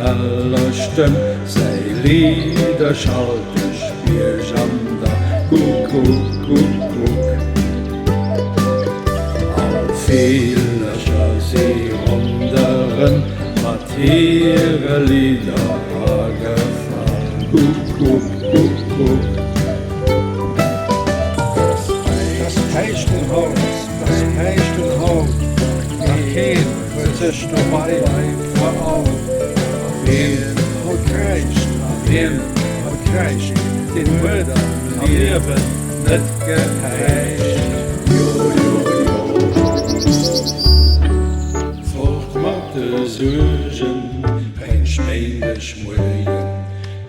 aller Stemm, sei Lieder schalte Bierg an der Guckuck, Guckuck. Am Villercher sie ronderëm, mat ihre Lieder agefall, Guckuck, Guckuck. Das Päischten haut, nachher wird sech dobäi feraut. Wien haut kräischt, wien haut kräicht, den huet Liewen net gepeitscht. Fort mat de Suergen Peischtmeindeg Muerjen,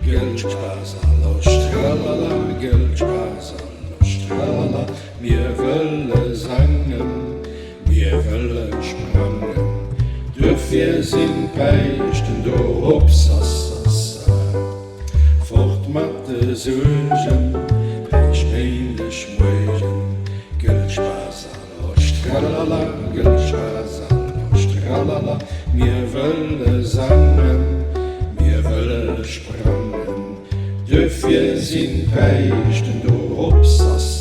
gelt, Spaass, Loscht, trallala, gelt, Spaass, Loscht, trallala. Wir wëlle sangen, wir wëlle sprangen, wir sinn Päischten, dobäi. Fort mat de Suergen Peischtmeindeg Muerjen, gelt, Spaass, Loscht, trallala, gelt, Spaass, Loscht, trallala. Wir wëlle sangen, wir wëlle sprangen, wir sinn Päischten, dobäi.